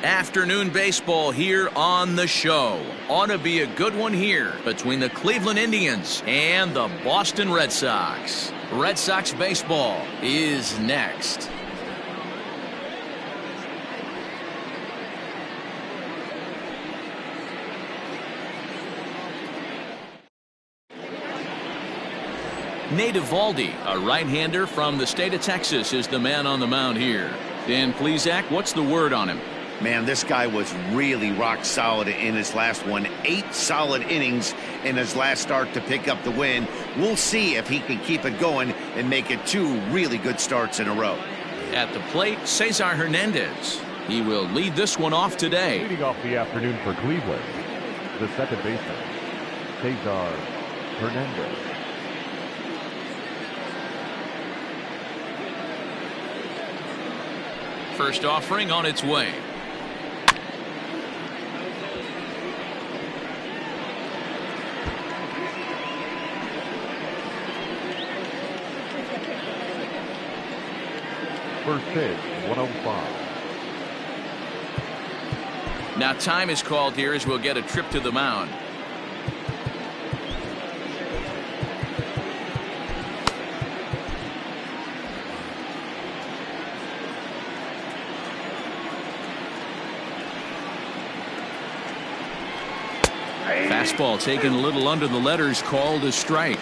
Afternoon baseball here on the show. Ought to be a good one here between the Cleveland Indians and the Boston Red Sox. Red Sox baseball is next. Mlb20, a right-hander from the state of Texas, is the man on the mound here. Dan Plesac, what's the word on him? Man, this guy was really rock solid in his last one. 8 solid innings in his last start to pick up the win. We'll see if he can keep it going and make it 2 really good starts in a row. At the plate, Cesar Hernandez. He will lead this one off today. Leading off the afternoon for Cleveland, the second baseman, Cesar Hernandez. First offering on its way. First pitch, 105. Now time is called here as we'll get a trip to the mound. Fastball taken a little under the letters, called a strike.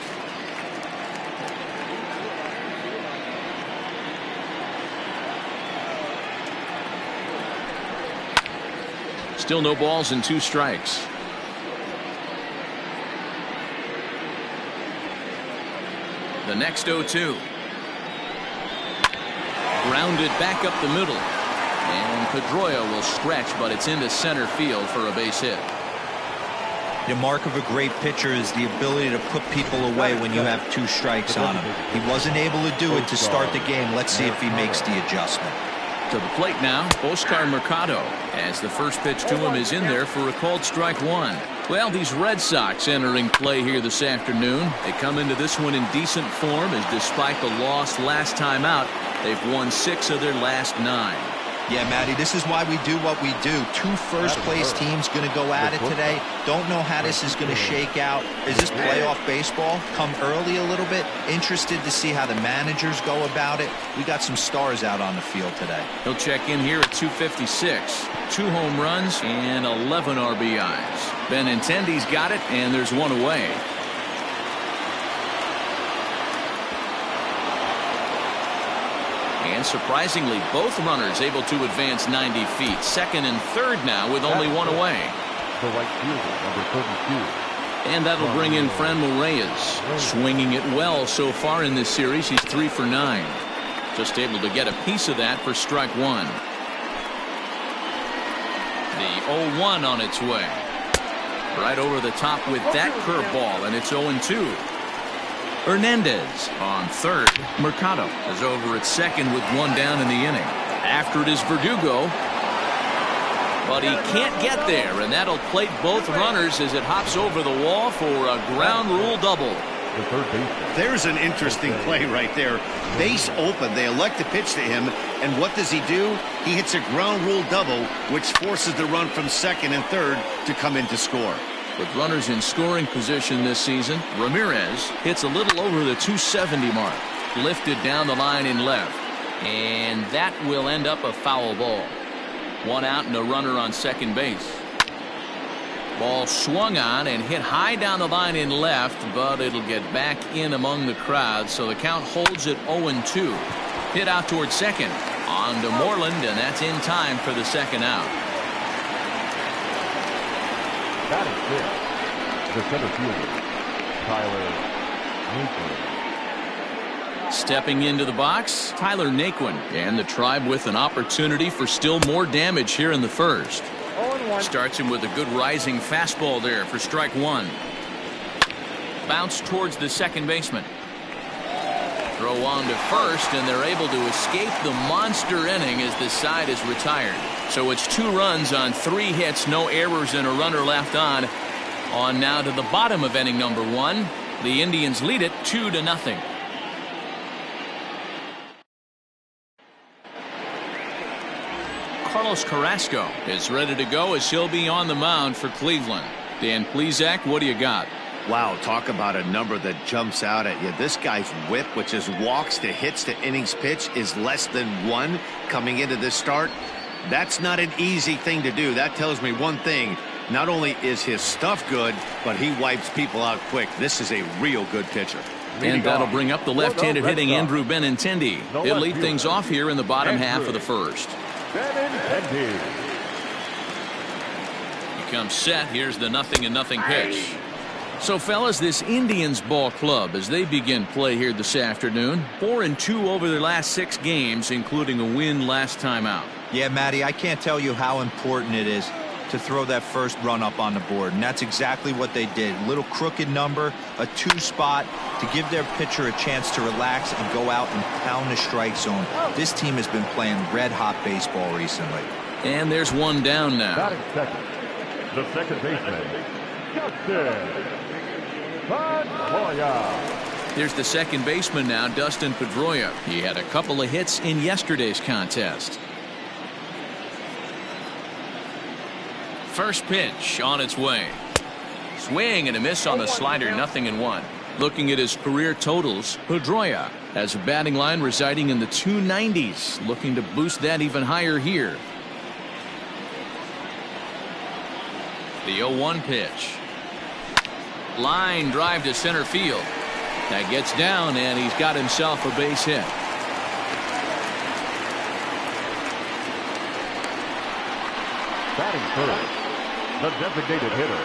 Still no balls and 2 strikes. The next 0-2. Grounded back up the middle. And Pedroia will stretch, but it's into center field for a base hit. The mark of a great pitcher is the ability to put people away when you have 2 strikes on him. He wasn't able to do it to start the game. Let's see if he makes the adjustment. To the plate now, Oscar Mercado, as the first pitch to him is in there for a called strike 1. Well, these Red Sox entering play here this afternoon. They come into this one in decent form, as despite the loss last time out, they've won 6 of their last 9. Yeah, Matty, this is why we do what we do. 2 first-place teams going to go at it today. Don't know how this is going to shake out. Is this playoff baseball? Come early a little bit. Interested to see how the managers go about it. We got some stars out on the field today. He'll check in here at 256. 2 home runs and 11 RBIs. Benintendi's got it, and there's 1 away. And surprisingly, both runners able to advance 90 feet. Second and third now with only 1 away. The right fielder, number 32. And that'll bring in Franmil Reyes. Swinging it well so far in this series. He's 3 for 9. Just able to get a piece of that for strike 1. The 0-1 on its way. Right over the top with that curveball, and it's 0-2. Hernandez on third. Mercado is over at second with 1 down in the inning. After it is Verdugo, but he can't get there, and that'll plate both runners as it hops over the wall for a ground rule double. The third baseman. There's an interesting play right there. Base open. They elect to pitch to him, and what does he do? He hits a ground rule double, which forces the run from second and third to come in to score. With runners in scoring position this season, Ramirez hits a little over the 270 mark. Lifted down the line in left. And that will end up a foul ball. 1 out and a runner on second base. Ball swung on and hit high down the line in left, but it'll get back in among the crowd, so the count holds at 0-2. Hit out towards second. On to Moreland, and that's in time for the second out. That is it. The center fielder, Tyler Naquin. Stepping into the box, Tyler Naquin, and the Tribe with an opportunity for still more damage here in the first. Starts him with a good rising fastball there for strike 1. Bounce towards the second baseman. Throw on to first, and they're able to escape the monster inning as the side is retired. So it's 2 runs on 3 hits, no errors, and a runner left on. On now to the bottom of inning number 1. The Indians lead it 2-0. Carlos Carrasco is ready to go as he'll be on the mound for Cleveland. Dan Plesac, what do you got? Wow, talk about a number that jumps out at you. This guy's whip, which is walks to hits to innings pitch, is less than 1 coming into this start. That's not an easy thing to do. That tells me one thing. Not only is his stuff good, but he wipes people out quick. This is a real good pitcher. And that'll bring up the left-handed hitting Andrew Benintendi. He'll lead things off here in the bottom half of the first. Benintendi. He comes set. Here's the 0-0 pitch. So, fellas, this Indians ball club, as they begin play here this afternoon, 4-2 over their last 6 games, including a win last time out. Yeah, Matty, I can't tell you how important it is to throw that first run up on the board, and that's exactly what they did. Little crooked number, a 2 spot to give their pitcher a chance to relax and go out and pound the strike zone. This team has been playing red-hot baseball recently. And there's one down now. Batting second, the second baseman, Dustin Pedroia. Here's the second baseman now, Dustin Pedroia. He had a couple of hits in yesterday's contest. First pitch on its way. Swing and a miss on the slider, 0-1. Looking at his career totals, Pedroia has a batting line residing in the 290s, looking to boost that even higher here. The 0-1 pitch. Line drive to center field. That gets down, and he's got himself a base hit. Batting first, the designated hitter,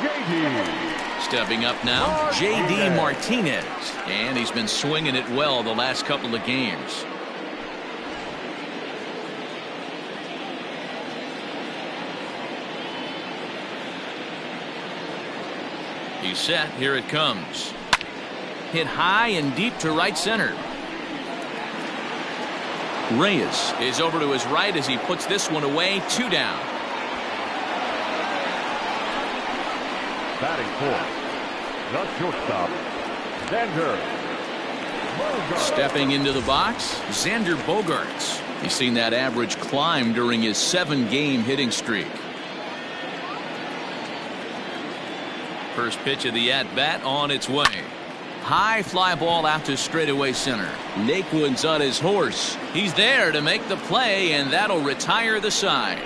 J.D. Stepping up now, J.D. Martinez. And he's been swinging it well the last couple of games. He's set. Here it comes. Hit high and deep to right center. Reyes is over to his right as he puts this one away. 2 down. Batting fourth, the shortstop, Xander Bogaerts. Stepping into the box, Xander Bogaerts. He's seen that average climb during his 7-game hitting streak. First pitch of the at-bat on its way. High fly ball out to straightaway center. Naquin's on his horse. He's there to make the play, and that'll retire the side.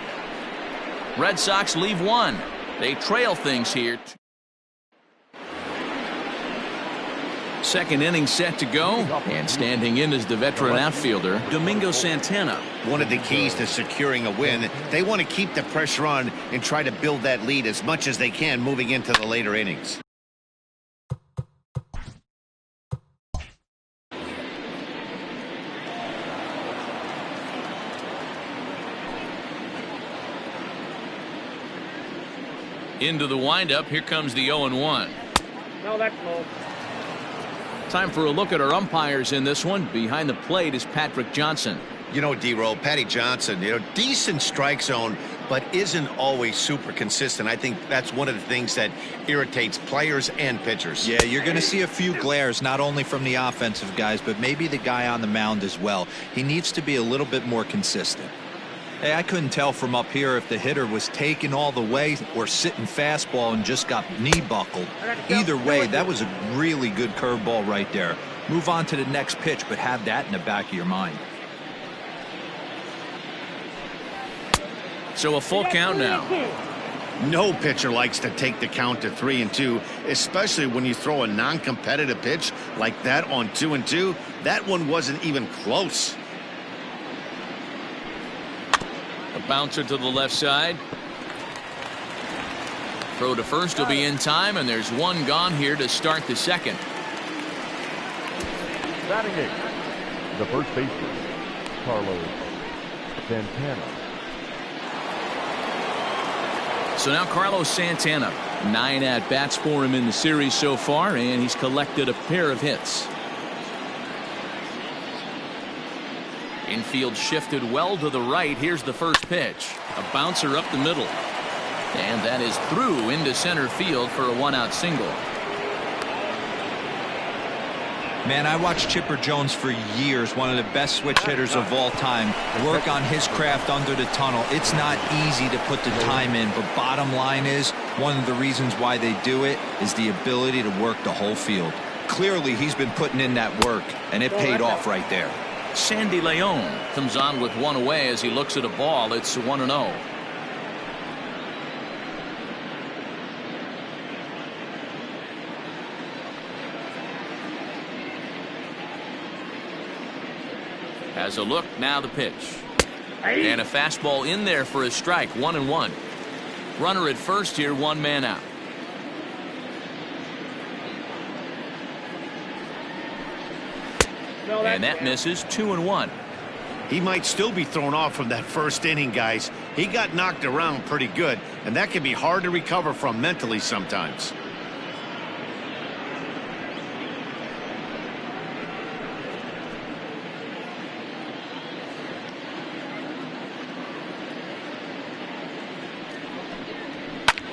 Red Sox leave 1. They trail things here. Second inning set to go, and standing in is the veteran outfielder, Domingo Santana. One of the keys to securing a win, they want to keep the pressure on and try to build that lead as much as they can moving into the later innings. Into the windup, here comes the 0-1. No, that's low. Time for a look at our umpires in this one. Behind the plate is Patrick Johnson. You know, D-Roll, Patty Johnson, decent strike zone, but isn't always super consistent. I think that's one of the things that irritates players and pitchers. Yeah, you're going to see a few glares, not only from the offensive guys, but maybe the guy on the mound as well. He needs to be a little bit more consistent. Hey, I couldn't tell from up here if the hitter was taking all the way or sitting fastball and just got knee buckled. Either way, that was a really good curveball right there. Move on to the next pitch, but have that in the back of your mind. So a full count now. No pitcher likes to take the count to 3-2, especially when you throw a non-competitive pitch like that on 2-2. That one wasn't even close. A bouncer to the left side. Throw to first will be in time, and there's one gone here to start the second. Batting eighth, the first baseman, Carlos Santana. So now Carlos Santana, 9 at-bats for him in the series so far, and he's collected a pair of hits. Infield shifted well to the right. Here's the first pitch. A bouncer up the middle. And that is through into center field for a 1-out single. Man, I watched Chipper Jones for years, one of the best switch hitters of all time, work on his craft under the tunnel. It's not easy to put the time in, but bottom line is, one of the reasons why they do it is the ability to work the whole field. Clearly, he's been putting in that work, and it paid off right there. Sandy Leon comes on with one away as he looks at a ball. It's 1-0. Has a look, now the pitch. And a fastball in there for a strike, 1-1. Runner at first here, one man out. And that misses, 2-1. He might still be thrown off from that first inning, guys. He got knocked around pretty good, and that can be hard to recover from mentally sometimes.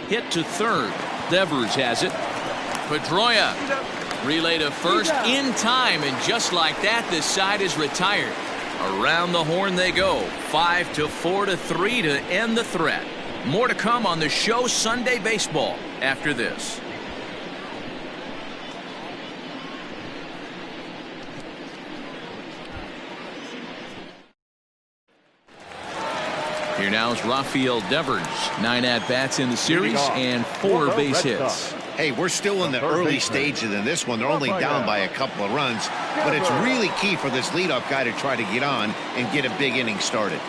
Hit to third. Devers has it. Pedroia relay to first in time, and just like that, this side is retired. Around the horn they go. 5-4-3 to end the threat. More to come on the show Sunday Baseball after this. Here now is Rafael Devers. 9 at-bats in the series and 4 base hits. Hey, we're still in the early stages in this one. They're only down by a couple of runs, but it's really key for this leadoff guy to try to get on and get a big inning started.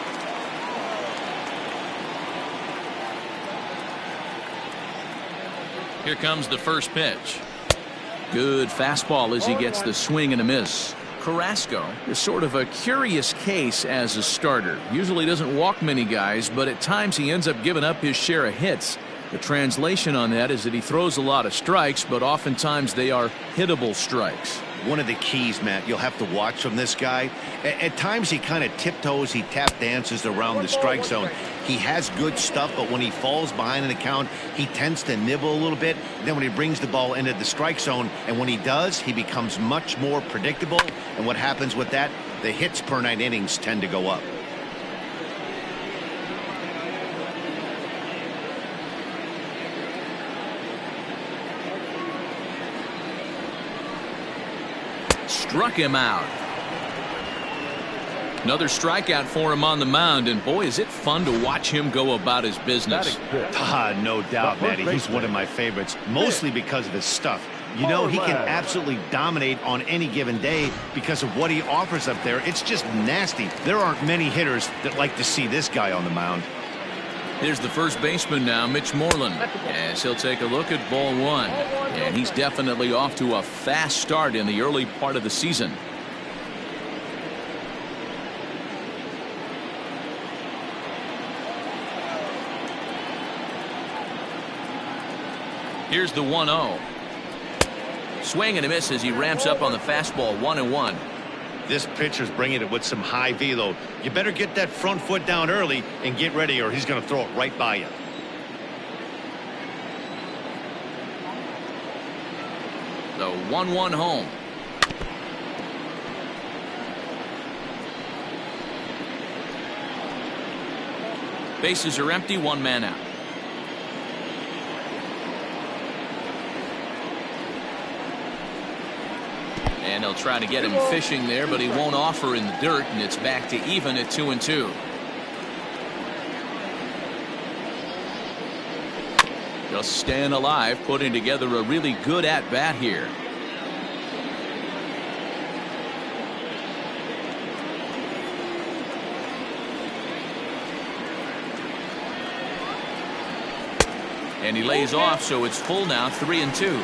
Here comes the first pitch. Good fastball as he gets the swing and a miss. Carrasco is sort of a curious case as a starter. Usually doesn't walk many guys, but at times he ends up giving up his share of hits. The translation on that is that he throws a lot of strikes, but oftentimes they are hittable strikes. One of the keys, Matt, you'll have to watch from this guy. At times he kind of tiptoes, he tap dances around the strike zone. He has good stuff, but when he falls behind an account, he tends to nibble a little bit. Then when he brings the ball into the strike zone, and when he does, he becomes much more predictable. And what happens with that? The hits per 9 innings tend to go up. Struck him out. Another strikeout for him on the mound, and boy, is it fun to watch him go about his business. No doubt, Matty. He's one of my favorites, mostly because of his stuff. You know, he can absolutely dominate on any given day because of what he offers up there. It's just nasty. There aren't many hitters that like to see this guy on the mound. Here's the first baseman now, Mitch Moreland, as he'll take a look at ball one. And he's definitely off to a fast start in the early part of the season. Here's the 1-0. Swing and a miss as he ramps up on the fastball, 1-1. This pitcher's bringing it with some high velo. You better get that front foot down early and get ready, or he's going to throw it right by you. The 1-1 home. Bases are empty, one man out. And they'll try to get him fishing there, but he won't offer in the dirt, and it's back to even at 2-2. Just staying alive, putting together a really good at-bat here. And he lays off, so it's full now, 3-2.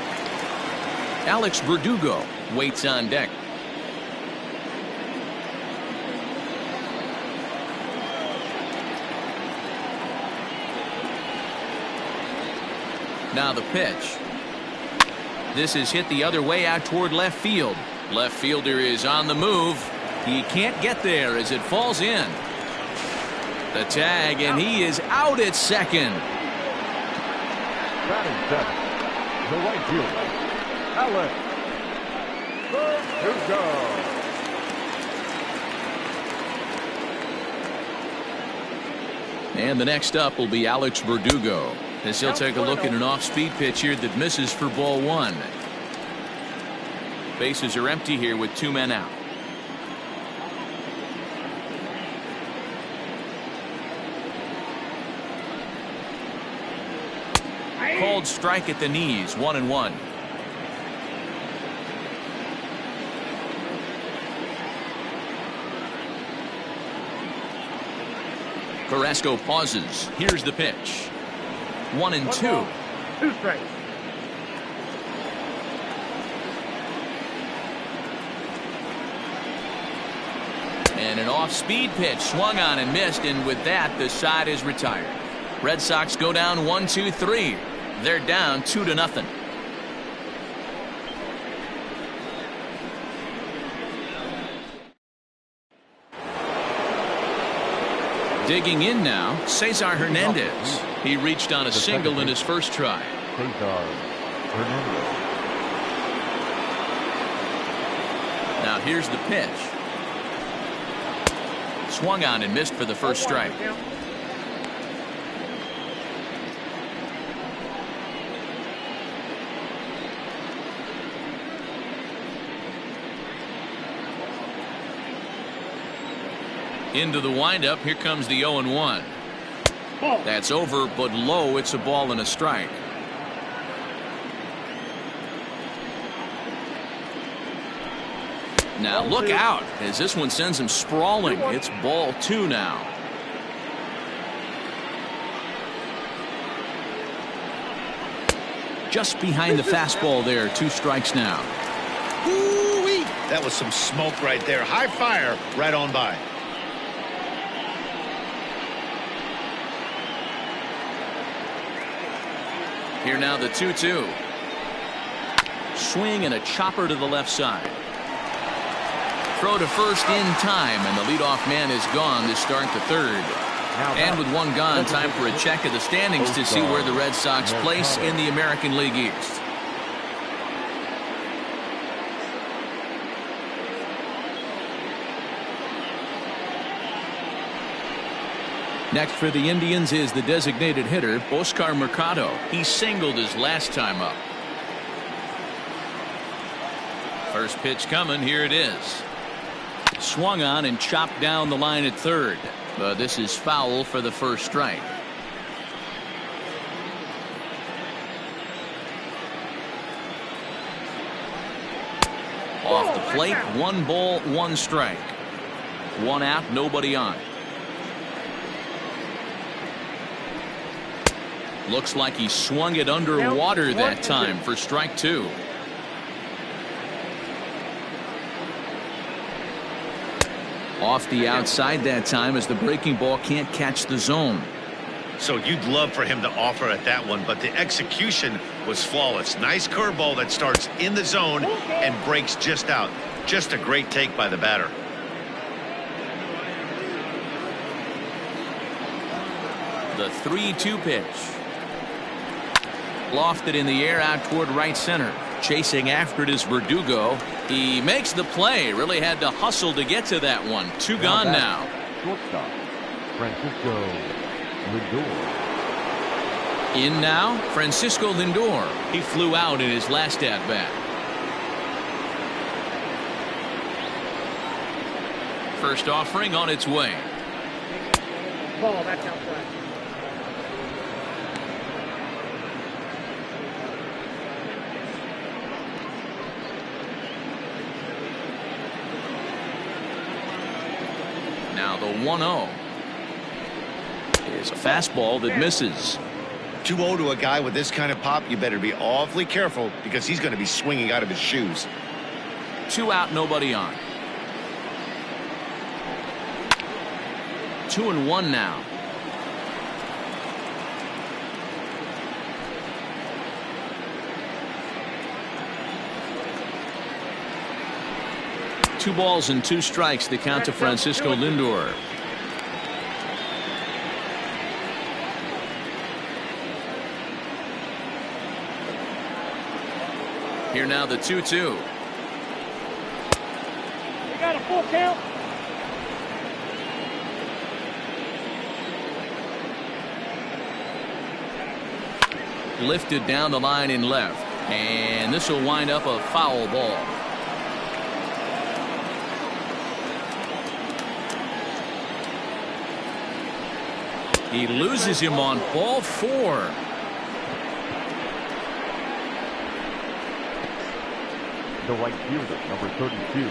Alex Verdugo waits on deck. Now the pitch. This is hit the other way out toward left field. Left fielder is on the move. He can't get there as it falls in. The tag, and he is out at second. Batting second, the right fielder, Alex And the next up will be Alex Verdugo, as he'll take a look at an off-speed pitch here that misses for ball one. Bases are empty here with 2 men out. Called strike at the knees, 1-1. Carrasco pauses. Here's the pitch. 1-2. 2 strikes. And an off-speed pitch swung on and missed, and with that the side is retired. Red Sox go down 1-2-3. They're down 2-0. Digging in now, Cesar Hernandez. He reached on a single in his first try. Cesar Hernandez. Now here's the pitch. Swung on and missed for the first strike. Into the windup. Here comes the 0-1. That's over, but low. It's a ball and a strike. Now look out as this one sends him sprawling. It's ball 2 now. Just behind the fastball there. 2 strikes now. Ooh-wee. That was some smoke right there. High fire right on by. Here now the 2-2. Swing and a chopper to the left side. Throw to first in time, and the leadoff man is gone to start the third. And with 1 gone, time for a check of the standings to see where the Red Sox place in the American League East. Next for the Indians is the designated hitter, Oscar Mercado. He singled his last time up. First pitch coming. Here it is. Swung on and chopped down the line at third. But this is foul for the first strike. Off the plate, 1 ball, 1 strike. 1 out, nobody on. Looks like he swung it underwater that time for strike 2. Off the outside that time as the breaking ball can't catch the zone. So you'd love for him to offer at that one, but the execution was flawless. Nice curveball that starts in the zone and breaks just out. Just a great take by the batter. The 3-2 pitch. Lofted in the air out toward right center. Chasing after it is Verdugo. He makes the play. Really had to hustle to get to that one. 2 gone now. Shortstop, Francisco Lindor. In now, Francisco Lindor. He flew out in his last at bat. First offering on its way. Ball, that's outside. Now the 1-0 is a fastball that misses. 2-0 to a guy with this kind of pop, you better be awfully careful because he's going to be swinging out of his shoes. 2 out, nobody on. 2-1 now. Two balls and 2 strikes, the count to Francisco Lindor. Here now the 2-2. Full count. Lifted down the line in left. And this will wind up a foul ball. He loses him on ball 4. The right fielder, number 32,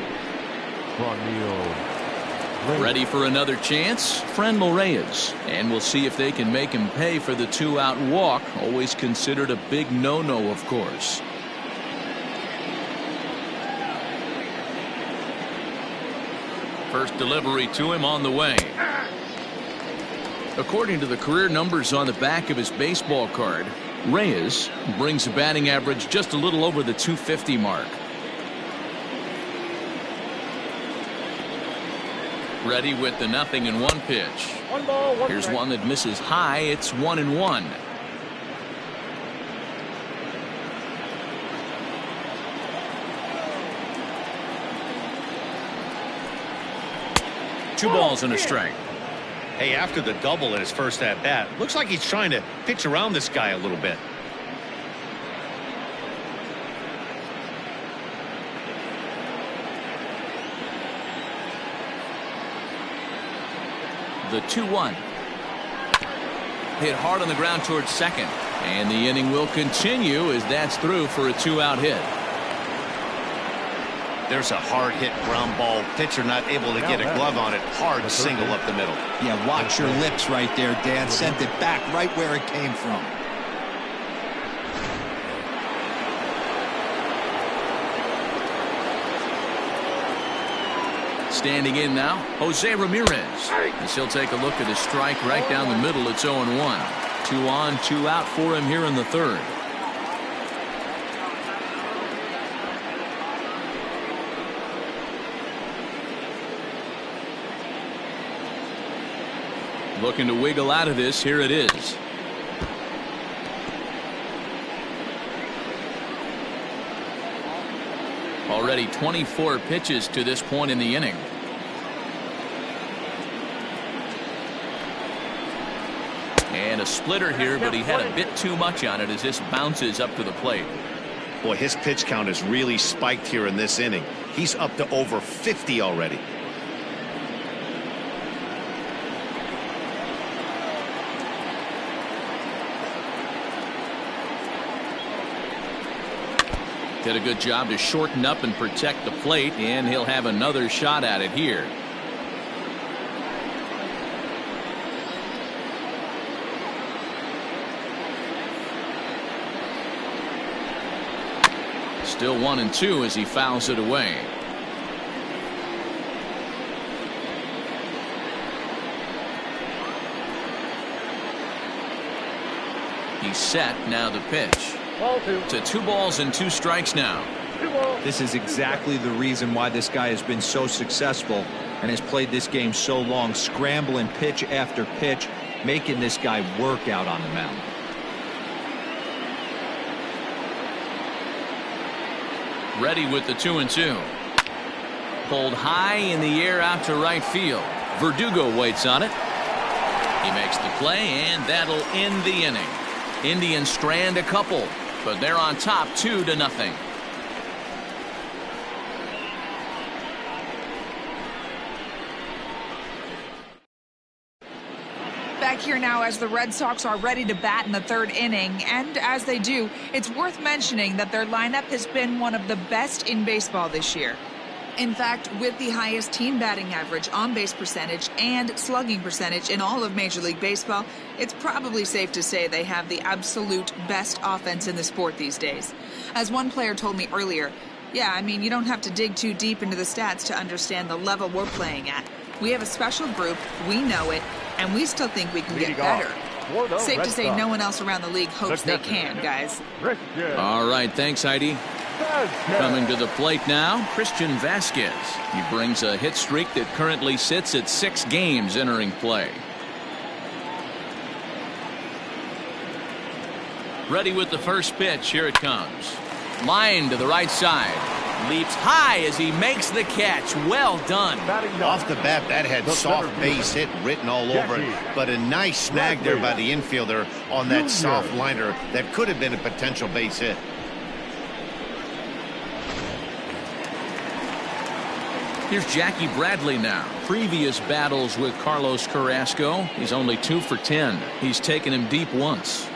Ready for another chance? Franmil Reyes. And we'll see if they can make him pay for the 2-out walk. Always considered a big no-no, of course. First delivery to him on the way. According to the career numbers on the back of his baseball card, Reyes brings a batting average just a little over the 250 mark. Ready with the 0-1 pitch. 1 ball, 1 Here's strike. one that misses high. It's 1-1. Two balls and a strike. Hey, after the double in his first at-bat, looks like he's trying to pitch around this guy a little bit. The 2-1. Hit hard on the ground towards second. And the inning will continue as that's through for a 2-out hit. There's a hard hit ground ball. Pitcher not able to get a glove on it. Hard single up the middle. Yeah, watch your lips right there, Dan. Sent it back right where it came from. Standing in now, Jose Ramirez. As he'll take a look at his strike right down the middle. It's 0-1. 2 on, 2 out for him here in the third. Looking to wiggle out of this. Here it is. Already 24 pitches to this point in the inning. And a splitter here, but he had a bit too much on it as this bounces up to the plate. Boy, his pitch count has really spiked here in this inning. He's up to over 50 already. Did a good job to shorten up and protect the plate, and he'll have another shot at it here. Still 1-2 as he fouls it away. He's set. Now the pitch. Ball 2. To 2 balls and 2 strikes now. 2 balls. This is exactly the reason why this guy has been so successful and has played this game so long, scrambling pitch after pitch, making this guy work out on the mound. Ready with the 2-2. Pulled high in the air out to right field. Verdugo waits on it. He makes the play, and that'll end the inning. Indians strand a couple, but they're on top 2-0. Back here now as the Red Sox are ready to bat in the third inning, and as they do, it's worth mentioning that their lineup has been one of the best in baseball this year. In fact, with the highest team batting average, on-base percentage, and slugging percentage in all of Major League Baseball, it's probably safe to say they have the absolute best offense in the sport these days. As one player told me earlier, yeah, I mean, you don't have to dig too deep into the stats to understand the level we're playing at. We have a special group, we know it, and we still think we can get better. Safe to say no one else around the league hopes they can, guys. All right, thanks, Heidi. Coming to the plate now, Christian Vasquez. He brings a hit streak that currently sits at 6 games entering play. Ready with the first pitch. Here it comes. Line to the right side. Leaps high as he makes the catch. Well done. Off the bat, that had soft base hit written all over it, but a nice snag there by the infielder on that soft liner that could have been a potential base hit. Here's Jackie Bradley now. Previous battles with Carlos Carrasco, he's only 2 for 10. He's taken him deep once.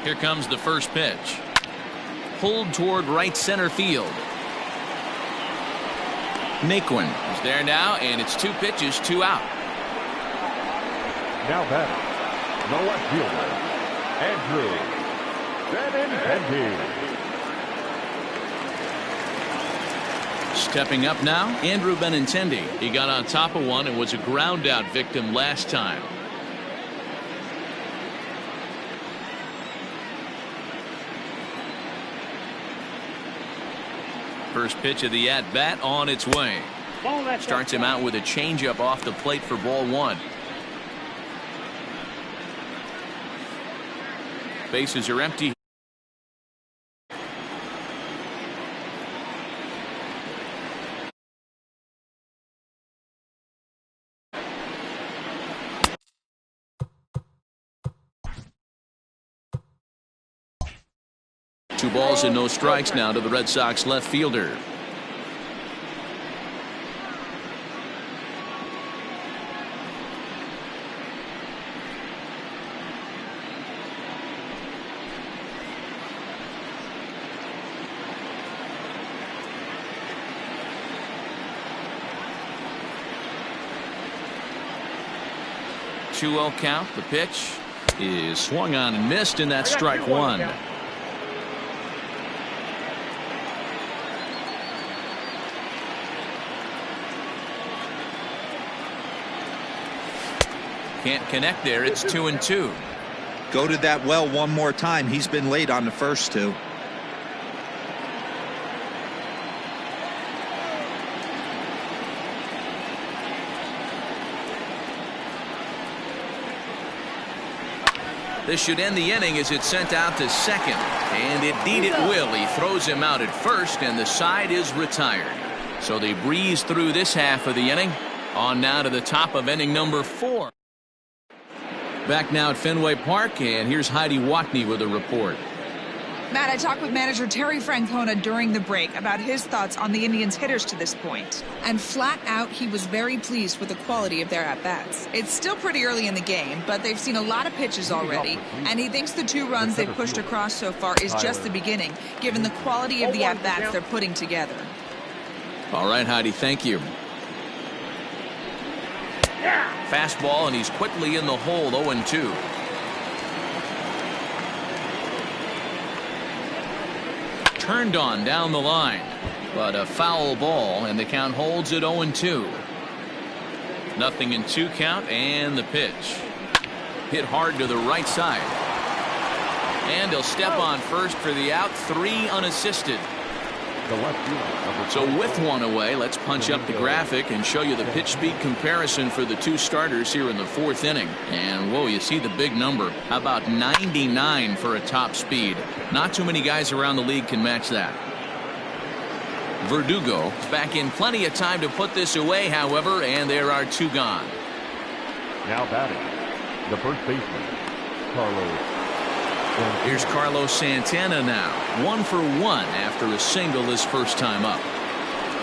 Here comes the first pitch. Pulled toward right center field. Naquin is there now, and it's 2 pitches, 2 out. Now batting, the left fielder, Andrew Benintendi. Stepping up now, Andrew Benintendi. He got on top of one and was a ground out victim last time. First pitch of the at-bat on its way. Starts him out with a changeup off the plate for ball 1. Bases are empty. Two balls and no strikes now to the Red Sox left fielder. Two-0 count. The pitch is swung on and missed, and that's strike 1. Can't connect there. It's 2-2. Go to that well one more time. He's been late on the first 2. This should end the inning as it's sent out to second. And indeed it will. He throws him out at first, and the side is retired. So they breeze through this half of the inning. On now to the top of inning number 4. Back now at Fenway Park, and here's Heidi Watney with a report. Matt, I talked with manager Terry Francona during the break about his thoughts on the Indians' hitters to this point. And flat out, he was very pleased with the quality of their at-bats. It's still pretty early in the game, but they've seen a lot of pitches already, and he thinks the 2 runs they've pushed across so far is just the beginning, given the quality of the at-bats they're putting together. All right, Heidi, thank you. Fastball, and he's quickly in the hole, 0-2. Turned on down the line, but a foul ball, and the count holds at 0-2. Nothing in 2 count, and the pitch. Hit hard to the right side. And he'll step on first for the out, 3 unassisted. So with 1 away, let's punch up the graphic and show you the pitch speed comparison for the 2 starters here in the 4th inning. And whoa, you see the big number. How about 99 for a top speed? Not too many guys around the league can match that. Verdugo back in plenty of time to put this away, however, and there are 2 gone. Now batting, the first baseman, Carlos. Here's Carlos Santana now. 1 for 1 after a single his first time up.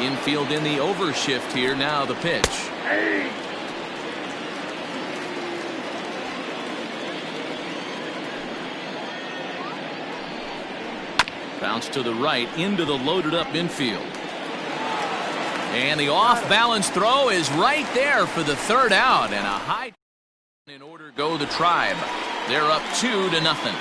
Infield in the overshift here. Now the pitch. Bounce to the right into the loaded up infield. And the off balance throw is right there for the 3rd out, and a high in order to go the Tribe. They're up 2-0.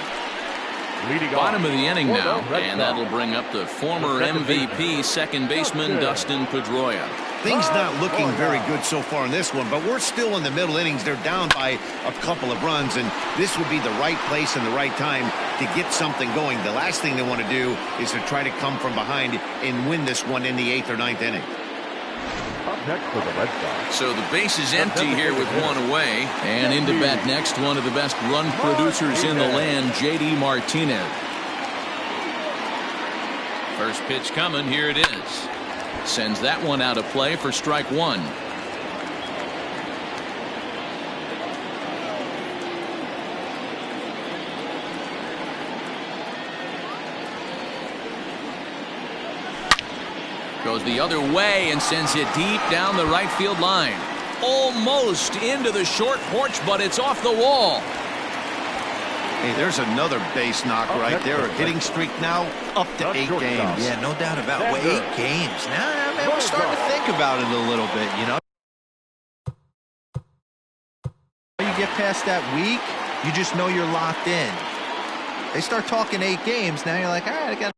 Bottom of the inning now, and that'll bring up the former MVP second baseman Dustin Pedroia. Things not looking very good so far in this one, but we're still in the middle innings. They're down by a couple of runs, and this would be the right place and the right time to get something going. The last thing they want to do is to try to come from behind and win this one in the 8th or 9th inning. Up next for the Red Sox. So the base is empty here with one away. And in to bat next, one of the best run producers in the land, J.D. Martinez. First pitch coming. Here it is. Sends that one out of play for strike one. Goes the other way and sends it deep down the right field line. Almost into the short porch, but it's off the wall. Hey, there's another base knock right there. A hitting streak now up to 8 games. Yeah, no doubt about it. 8 games. Now, man, we're starting to think about it a little bit, you know. You get past that week, you just know you're locked in. They start talking 8 games, now you're like, all right, I got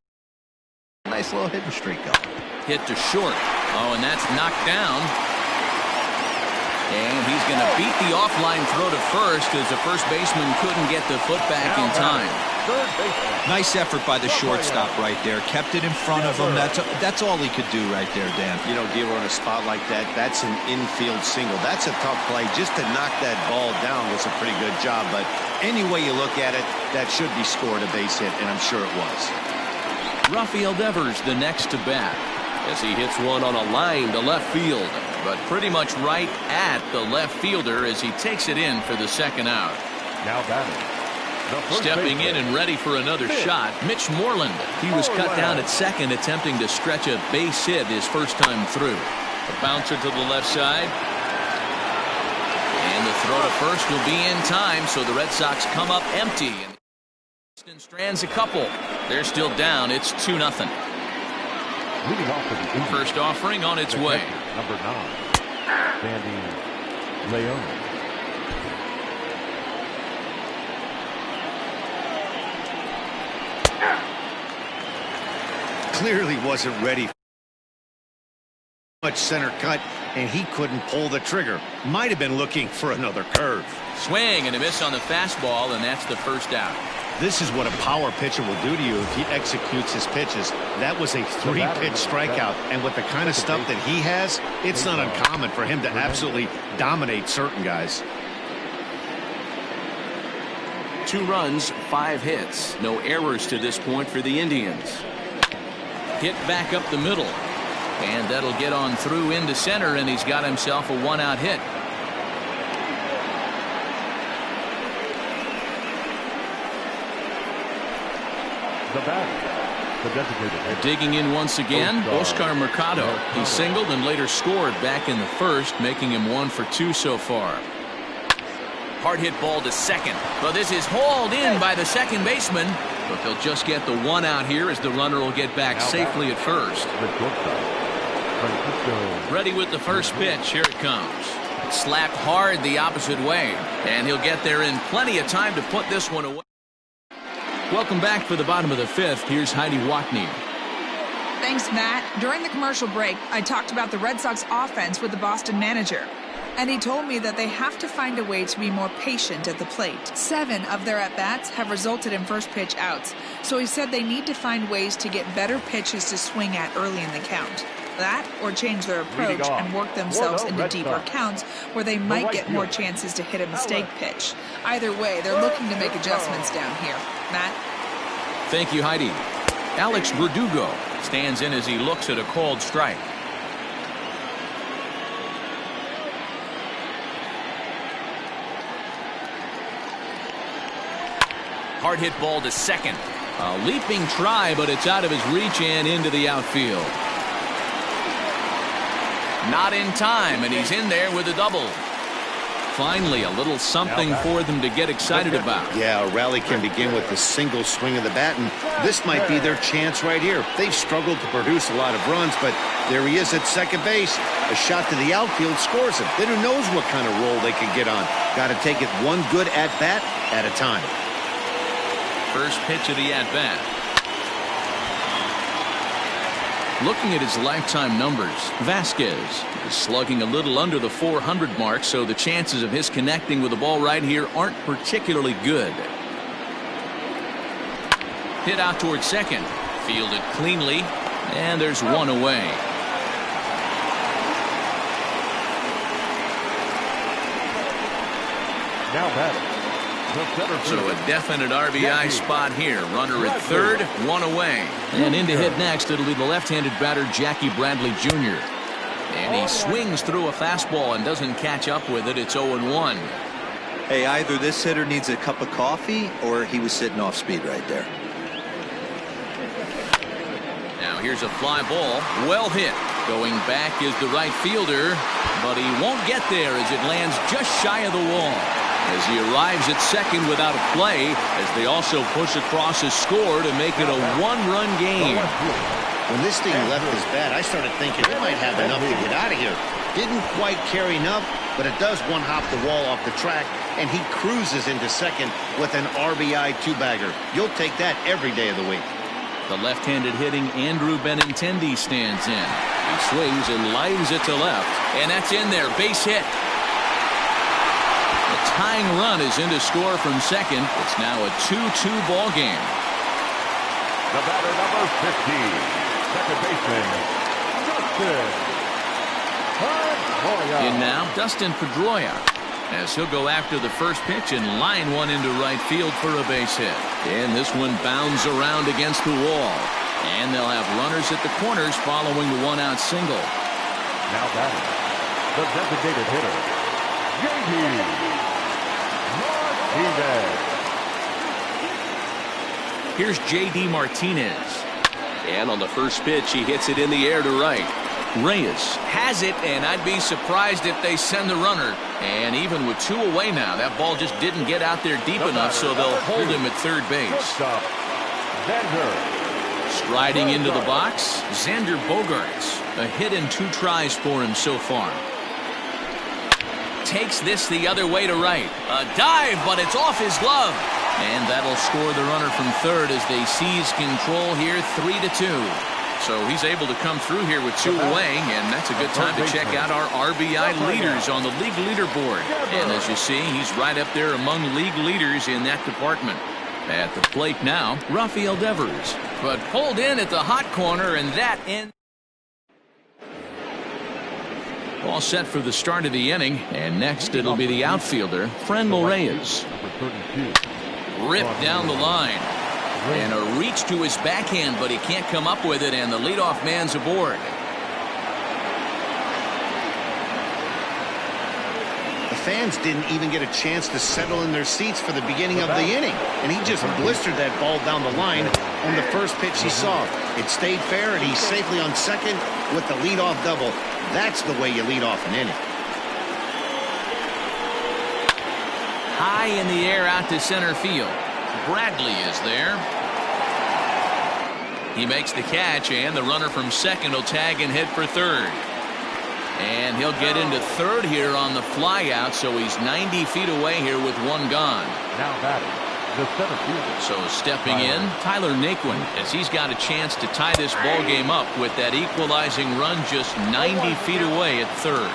a nice little hitting streak going. Hit to short. Oh, and that's knocked down. And he's going to beat the offline throw to first as the first baseman couldn't get the foot back in time. Nice effort by the shortstop right there. Kept it in front of him. That's all he could do right there, Dan. You know, dealer on a spot like that, that's an infield single. That's a tough play. Just to knock that ball down was a pretty good job. But any way you look at it, that should be scored a base hit, and I'm sure it was. Rafael Devers the next to bat as he hits one on a line to left field, but pretty much right at the left fielder as he takes it in for the second out. Now batting. Stepping in and ready for another shot, Mitch Moreland. He was cut down at second, attempting to stretch a base hit his first time through. A bouncer to the left side. And the throw to first will be in time, so the Red Sox come up empty. And strands a couple. They're still down. It's 2-0. Leading off with the Indians, first offering on its way. Number 9, Sandy Leone. Clearly wasn't ready. Much center cut, and he couldn't pull the trigger. Might have been looking for another curve. Swing and a miss on the fastball, and that's the first out. This is what a power pitcher will do to you if he executes his pitches. That was a 3-pitch strikeout, and with the kind of stuff that he has, it's not uncommon for him to absolutely dominate certain guys. 2 runs, 5 hits. No errors to this point for the Indians. Hit back up the middle. And that'll get on through into center, and he's got himself a 1-out hit. The batter, the designated hitter. Digging in once again, Oscar Mercado. He singled and later scored back in the first, making him 1 for 2 so far. Hard hit ball to second. Well, this is hauled in by the second baseman, but they'll just get the 1 out here as the runner will get back safely at first. Ready with the first pitch. Here it comes. Slapped hard the opposite way, and he'll get there in plenty of time to put this one away. Welcome back for the bottom of the 5th. Here's Heidi Watney. Thanks, Matt. During the commercial break, I talked about the Red Sox offense with the Boston manager. And he told me that they have to find a way to be more patient at the plate. 7 of their at-bats have resulted in first pitch outs. So he said they need to find ways to get better pitches to swing at early in the count. That or change their approach and work themselves into deeper counts where they might get more chances to hit a mistake pitch. Either way, they're looking to make adjustments down here. Matt? Thank you, Heidi. Alex Verdugo stands in as he looks at a called strike. Hard hit ball to second. A leaping try, but it's out of his reach and into the outfield. Not in time, and he's in there with a double. Finally, a little something for them to get excited about. Yeah, a rally can begin with a single swing of the bat, and this might be their chance right here. They've struggled to produce a lot of runs, but there he is at second base. A shot to the outfield scores him. Then who knows what kind of roll they could get on. Got to take it one good at-bat at a time. First pitch of the at-bat. Looking at his lifetime numbers, Vasquez is slugging a little under the 400 mark, so the chances of his connecting with the ball right here aren't particularly good. Hit out towards second. Fielded cleanly, and there's 1 away. Now batting. So a definite RBI spot here. Runner at third, one away. And in to hit next, it'll be the left-handed batter, Jackie Bradley Jr. And he swings through a fastball and doesn't catch up with it. It's 0-1. Hey, either this hitter needs a cup of coffee or he was sitting off speed right there. Now here's a fly ball. Well hit. Going back is the right fielder, but he won't get there as it lands just shy of the wall. As he arrives at second without a play, as they also push across his score to make it a one-run game. When this thing left his bat, I started thinking it might have enough to get out of here. Didn't quite carry enough, but it does one-hop the wall off the track, and he cruises into second with an RBI two-bagger. You'll take that every day of the week. The left-handed hitting Andrew Benintendi stands in. He swings and lines it to left, and that's in there. Base hit. The tying run is in to score from second. It's now a 2-2 ball game. The batter, number 50, second baseman, Dustin Pedroia. In now, Dustin Pedroia, as he'll go after the first pitch and line one into right field for a base hit. And this one bounds around against the wall. And they'll have runners at the corners following the one-out single. Now batting, the designated hitter, J.D. Martinez. Here's J.D. Martinez. And on the first pitch, he hits it in the air to right. Reyes has it, and I'd be surprised if they send the runner. And even with two away now, that ball just didn't get out there deep enough, so they'll hold him at third base. Striding into the box, Xander Bogaerts. A hit and two tries for him so far. Takes this the other way to right. A dive, but it's off his glove. And that'll score the runner from third as they seize control here, 3-2. So he's able to come through here with two away, and that's a good time to check out our RBI leaders on the league leaderboard. And as you see, he's right up there among league leaders in that department. At the plate now, Rafael Devers, but pulled in at the hot corner, and that ends. All set for the start of the inning, and next it'll be the outfielder, Franmil Reyes. Ripped down the line. And a reach to his backhand, but he can't come up with it, and the leadoff man's aboard. The fans didn't even get a chance to settle in their seats for the beginning of the inning, and he just blistered that ball down the line on the first pitch he saw. It stayed fair, and he's safely on second with the leadoff double. That's the way you lead off an inning. High in the air out to center field. Bradley is there. He makes the catch, and the runner from second will tag and hit for third. And he'll get into third here on the flyout, so he's 90 feet away here with one gone. Now batting, the center fielder. So stepping in, Tyler Naquin, as he's got a chance to tie this ball game up with that equalizing run just 90 feet away at third.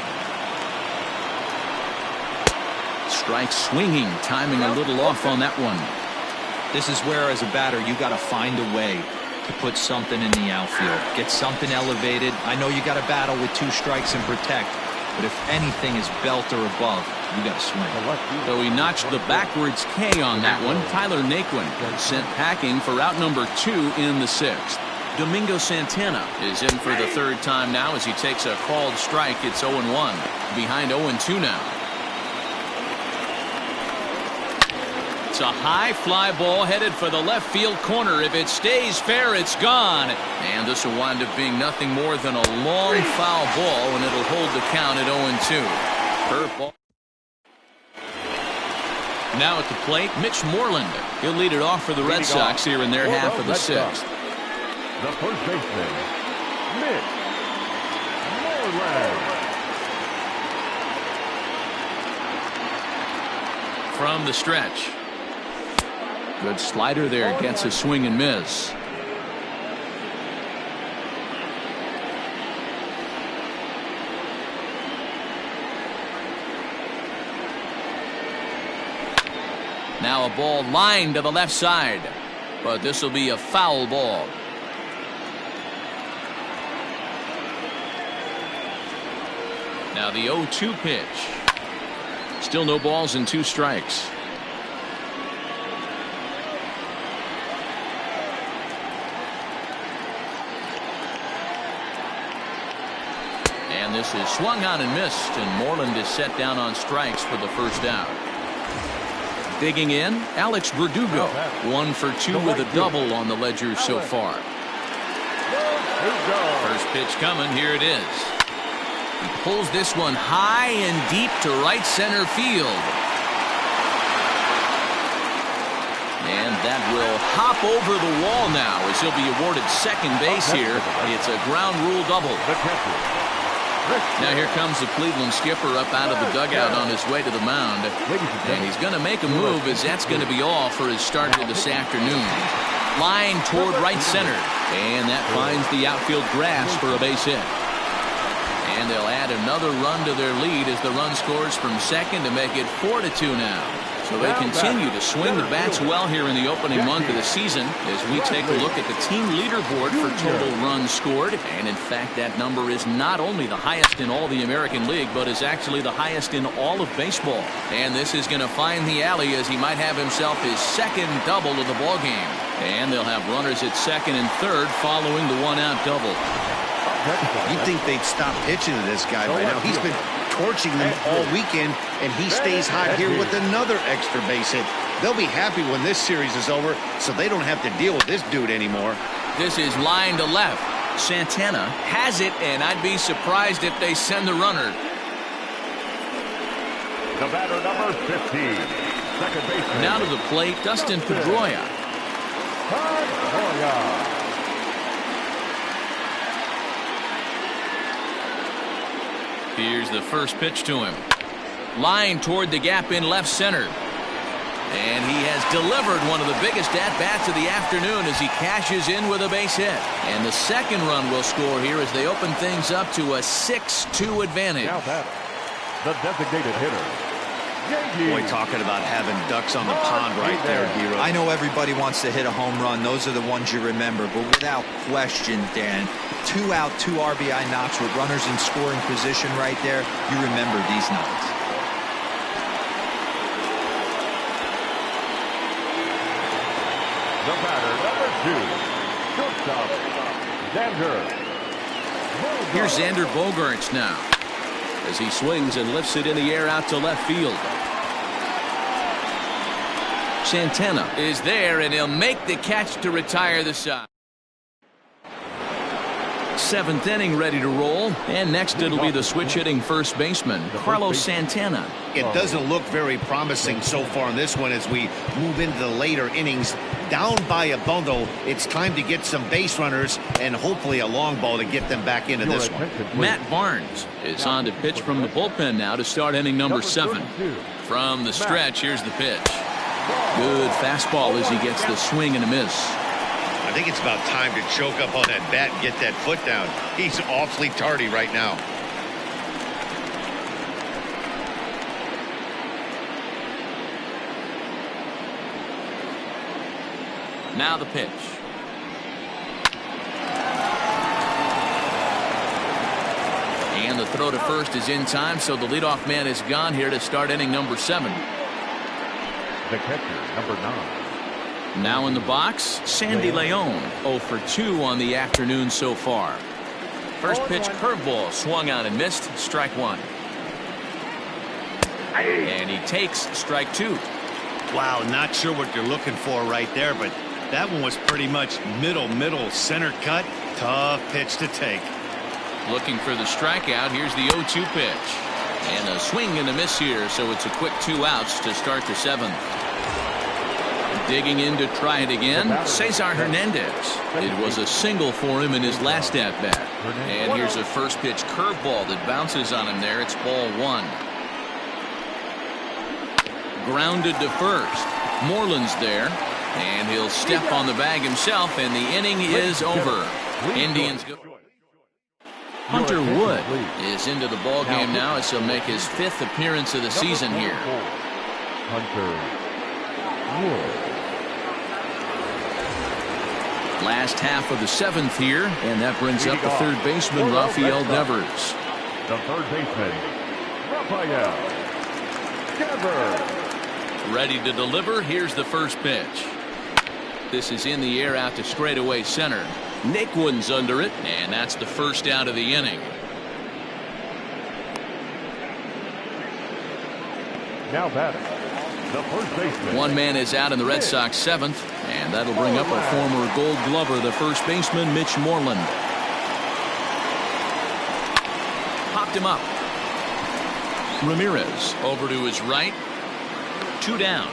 Strike swinging, timing a little off on that one. This is where, as a batter, you got to find a way to put something in the outfield. Get something elevated. I know you got to battle with two strikes and protect, but if anything is belt or above, you got to swing. So he notched the backwards K on that one. Tyler Naquin sent packing for out number 2 in the 6th. Domingo Santana is in for the third time now as he takes a called strike. It's 0-1. Behind 0-2 now. It's a high fly ball headed for the left field corner. If it stays fair, it's gone. And this will wind up being nothing more than a long foul ball, and it'll hold the count at 0-2. Curveball. Now at the plate, Mitch Moreland. He'll lead it off for the Red Sox here in their half of the 6th. The first baseman, Mitch Moreland. From the stretch. Good slider there, gets a swing and miss. Now a ball lined to the left side, but this will be a foul ball. Now the 0-2 pitch. Still no balls and 2 strikes. And this is swung on and missed, and Moreland is set down on strikes for the first out. Digging in, Alex Verdugo, 1 for 2 with a double on the ledger so far. First pitch coming, here it is. He pulls this one high and deep to right center field. And that will hop over the wall now as he'll be awarded second base here. It's a ground rule double. Now here comes the Cleveland skipper up out of the dugout on his way to the mound. And he's going to make a move, as that's going to be all for his start here this afternoon. Line toward right center. And that finds the outfield grass for a base hit. And they'll add another run to their lead as the run scores from second to make it 4-2 now. So they continue to swing the bats well here in the opening month of the season as we take a look at the team leaderboard for total runs scored. And in fact, that number is not only the highest in all the American League, but is actually the highest in all of baseball. And this is going to find the alley as he might have himself his second double of the ballgame. And they'll have runners at second and third following the 1-out double. You'd think they'd stop pitching to this guy by now. He's been torching them all weekend, and he stays hot here with another extra base hit. They'll be happy when this series is over, so they don't have to deal with this dude anymore. This is line to left. Santana has it, and I'd be surprised if they send the runner. The batter, number 15, second baseman. Now to the plate, Dustin Pedroia. Here's the first pitch to him. Line toward the gap in left center. And he has delivered one of the biggest at-bats of the afternoon as he cashes in with a base hit. And the second run will score here as they open things up to a 6-2 advantage. Now batter, the designated hitter. Boy, talking about having ducks on the pond right there, Hero. I know everybody wants to hit a home run. Those are the ones you remember. But without question, Dan, 2 out, 2 RBI knocks with runners in scoring position right there. You remember these knocks. The batter, number 2, shortstop, Xander. Here's Xander Bogaerts now as he swings and lifts it in the air out to left field. Santana is there, and he'll make the catch to retire the side. 7th inning ready to roll, and next it'll be the switch-hitting first baseman, Carlos Santana. It doesn't look very promising so far in this one as we move into the later innings. Down by a bundle, it's time to get some base runners and hopefully a long ball to get them back into this one. Matt Barnes is on to pitch from the bullpen now to start inning number 7. From the stretch, here's the pitch. Good fastball as he gets the swing and a miss. I think it's about time to choke up on that bat and get that foot down. He's awfully tardy right now. Now the pitch. And the throw to first is in time, so the leadoff man is gone here to start inning number 7. The catcher, number 9. Now in the box, Sandy Leon, 0 for 2 on the afternoon so far. First pitch curveball swung on and missed, strike 1. And he takes strike 2. Wow, not sure what you're looking for right there, but that one was pretty much middle center cut. Tough pitch to take. Looking for the strikeout. Here's the 0-2 pitch. And a swing and a miss here, so it's a quick 2 outs to start the 7th. Digging in to try it again, Cesar Hernandez. It was a single for him in his last at-bat. And here's a first pitch curveball that bounces on him there. It's ball 1. Grounded to first. Moreland's there. And he'll step on the bag himself, and the inning is over. Indians go. Hunter Wood is into the ballgame now as he'll make his 5th appearance of the season here. Hunter Wood. Last half of the 7th here, and that brings up the third baseman, Rafael Devers. The third baseman, Rafael together. Ready to deliver. Here's the first pitch. This is in the air out to straightaway center. Naquin's under it, and that's the first out of the inning. Now batting, the first baseman. One man is out in the Red Sox seventh, and that'll bring up a former Gold Glover, the first baseman, Mitch Moreland. Popped him up. Ramirez over to his right. 2 down.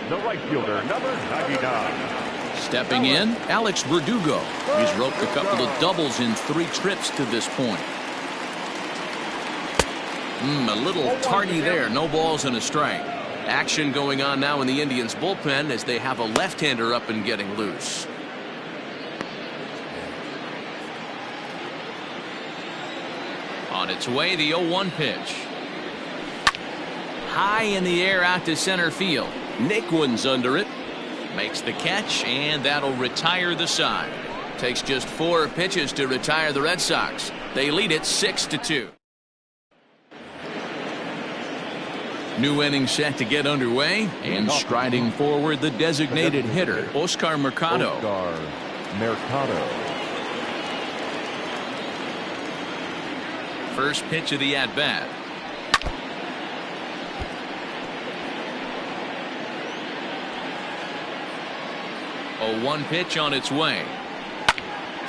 The right fielder, number 99. Stepping in, Alex Verdugo. He's roped a couple of doubles in 3 trips to this point. A little tardy there. No balls and a strike. Action going on now in the Indians bullpen as they have a left-hander up and getting loose. On its way, the 0-1 pitch. High in the air out to center field. Naquin's under it. Makes the catch, and that'll retire the side. Takes just 4 pitches to retire the Red Sox. They lead it 6-2. New inning set to get underway, and striding forward the designated hitter, Oscar Mercado. First pitch of the at-bat. 0-1 pitch on its way.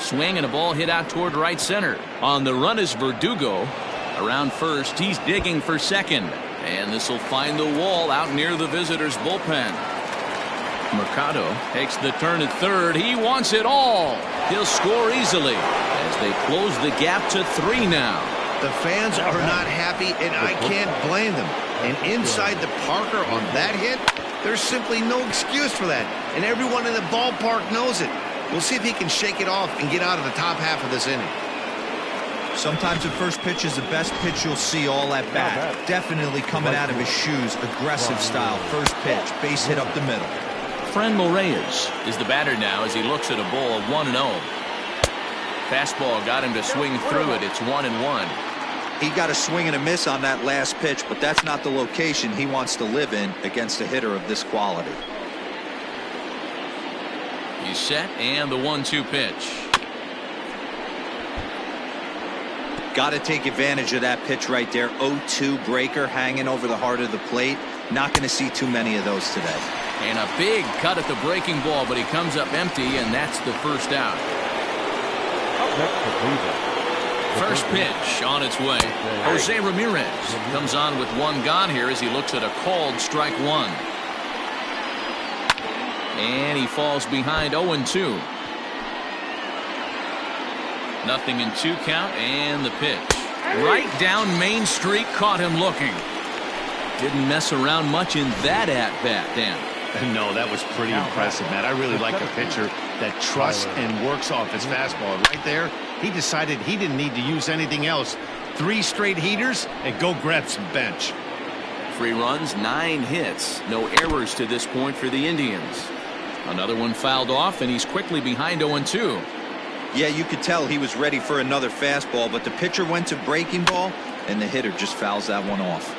Swing and a ball hit out toward right center. On the run is Verdugo. Around first, he's digging for second. And this will find the wall out near the visitors' bullpen. Mercado takes the turn at third. He wants it all. He'll score easily as they close the gap to 3 now. The fans are not happy, and I can't blame them. And inside the Parker on that hit, there's simply no excuse for that. And everyone in the ballpark knows it. We'll see if he can shake it off and get out of the top half of this inning. Sometimes the first pitch is the best pitch you'll see all at bat. Definitely coming out of his shoes. Aggressive style. First pitch. Base hit up the middle. Franmil Reyes is the batter now as he looks at a ball of 1-0. Fastball got him to swing through it. It's 1-1. He got a swing and a miss on that last pitch, but that's not the location he wants to live in against a hitter of this quality. He's set, and the 1-2 pitch. Got to take advantage of that pitch right there. 0-2 breaker hanging over the heart of the plate. Not going to see too many of those today. And a big cut at the breaking ball, but he comes up empty, and that's the first out. Up next for Cleveland. First pitch on its way. Jose Ramirez comes on with 1 gone here as he looks at a called strike 1. And he falls behind 0-2. Nothing in 2 count, and the pitch. Right down Main Street, caught him looking. Didn't mess around much in that at-bat, Dan. No, that was pretty impressive, Matt. I really like a pitcher that trusts and works off his fastball. Right there, he decided he didn't need to use anything else. 3 straight heaters and go grab some bench. 3 runs, 9 hits. No errors to this point for the Indians. Another one fouled off, and he's quickly behind 0-2. Yeah, you could tell he was ready for another fastball, but the pitcher went to breaking ball, and the hitter just fouls that one off.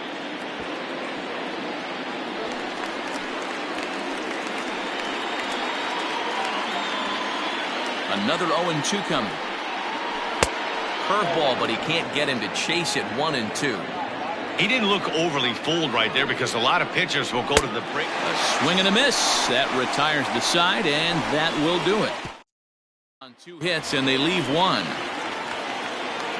Another 0-2 coming. Curveball, but he can't get him to chase it. 1-2. He didn't look overly fooled right there because a lot of pitchers will go to the break. A swing and a miss. That retires the side, and that will do it. On 2 hits, and they leave 1.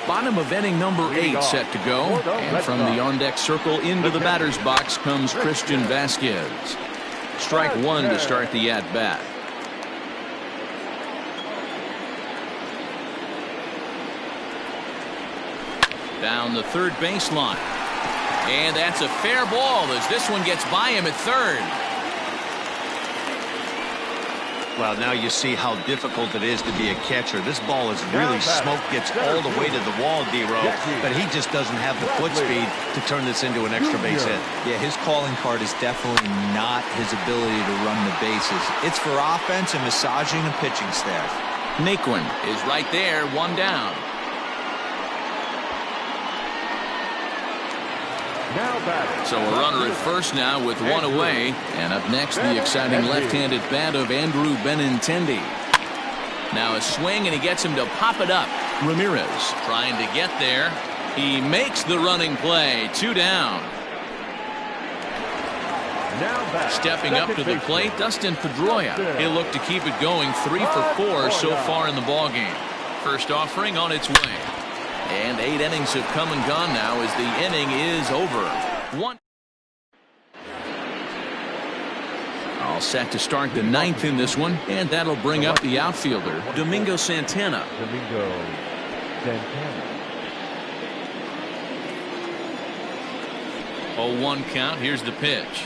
Bottom of inning number 8 set to go. And from the on-deck circle into the batter's box comes Christian Vasquez. Strike 1 to start the at-bat. Down the third baseline. And that's a fair ball as this one gets by him at third. Well, now you see how difficult it is to be a catcher. This ball is really smoked, gets all the way to the wall, D-Row, but he just doesn't have the foot speed to turn this into an extra base hit. Yeah, his calling card is definitely not his ability to run the bases. It's for offense and massaging the pitching staff. Naquin is right there, 1 down. Now batting. So a runner at first now with one away. And up next, the exciting left-handed bat of Mlb20. Now a swing, and he gets him to pop it up. Ramirez trying to get there. He makes the running play. 2 down. Stepping up to the plate, Dustin Pedroia. He'll look to keep it going. 3 for 4 so far in the ballgame. First offering on its way. And 8 innings have come and gone now as the inning is over. 1. All set to start the 9th in this one, and that'll bring up the outfielder, Domingo Santana. Domingo Santana. 0-1 count. Here's the pitch.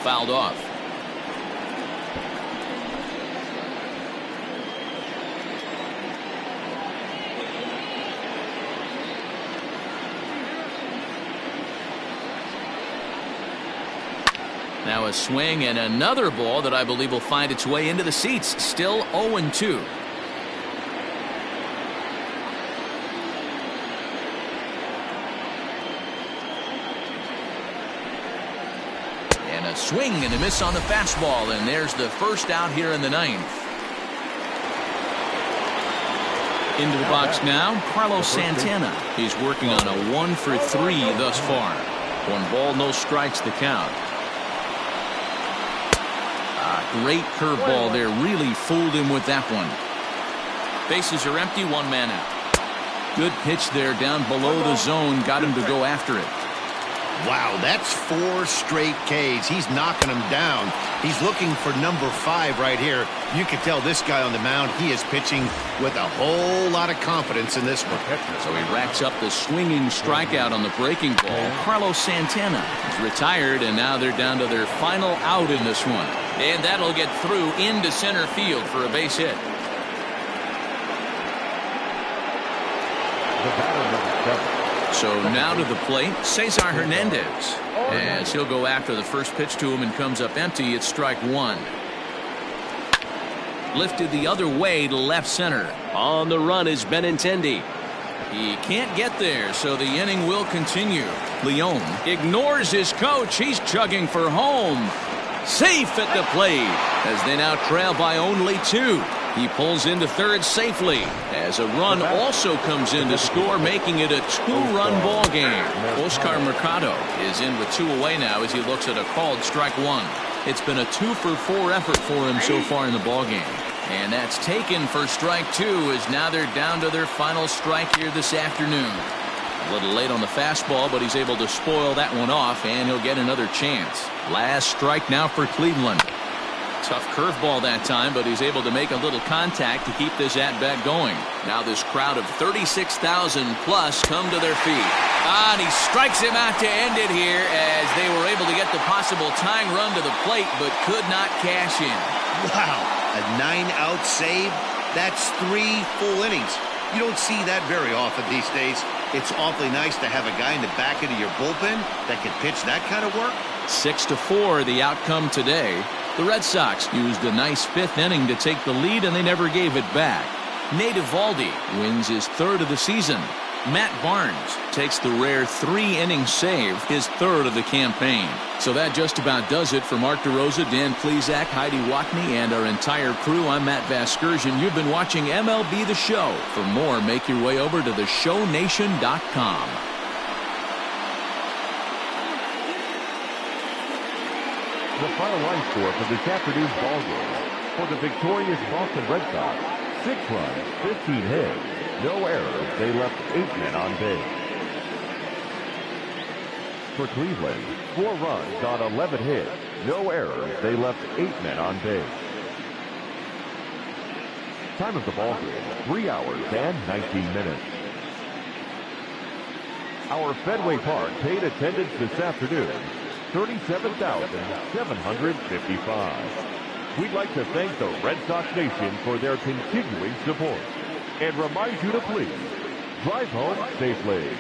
Fouled off. Now a swing and another ball that I believe will find its way into the seats. Still 0-2. And a swing and a miss on the fastball, and there's the first out here in the 9th. Into the box now, Carlos Santana. He's working on a 1 for 3 thus far. 1 ball, no strikes the count. Great curveball there. Really fooled him with that one. Bases are empty. 1 man out. Good pitch there down below the zone. Got him to go after it. Wow, that's 4 straight Ks. He's knocking them down. He's looking for number 5 right here. You can tell this guy on the mound, he is pitching with a whole lot of confidence in this one. So he racks up the swinging strikeout on the breaking ball. Carlos Santana is retired, and now they're down to their final out in this one. And that'll get through into center field for a base hit. The batter number 7. So now to the plate, Cesar Hernandez. As he'll go after the first pitch to him and comes up empty, it's strike 1. Lifted the other way to left center. On the run is Benintendi. He can't get there, so the inning will continue. Leon ignores his coach. He's chugging for home. Safe at the plate as they now trail by only 2. He pulls into third safely as a run also comes in to score, making it a 2-run ball game. Oscar Mercado is in with 2 away now as he looks at a called strike 1. It's been a 2 for 4 effort for him so far in the ball game. And that's taken for strike 2 as now they're down to their final strike here this afternoon. A little late on the fastball, but he's able to spoil that one off, and he'll get another chance. Last strike now for Cleveland. Tough curveball that time, but he's able to make a little contact to keep this at-bat going. Now this crowd of 36,000 plus come to their feet. And he strikes him out to end it here as they were able to get the possible tying run to the plate, but could not cash in. Wow, a 9-out save? That's 3 full innings. You don't see that very often these days. It's awfully nice to have a guy in the back end of your bullpen that can pitch that kind of work. 6-4 the outcome today. The Red Sox used a nice 5th inning to take the lead, and they never gave it back. Nate Eovaldi wins his 3rd of the season. Matt Barnes takes the rare 3-inning save, his 3rd of the campaign. So that just about does it for Mark DeRosa, Dan Plesac, Heidi Watney, and our entire crew. I'm Matt Vasgersian. You've been watching MLB The Show. For more, make your way over to theshownation.com. The final line score for this afternoon's ballgame. For the victorious Boston Red Sox, 6 runs, 15 hits, no errors. They left 8 men on base. For Cleveland, 4 runs on 11 hits, no errors. They left 8 men on base. Time of the ballgame, 3 hours and 19 minutes. Our Fenway Park paid attendance this afternoon, 37,755. We'd like to thank the Red Sox Nation for their continuing support and remind you to please drive home safely.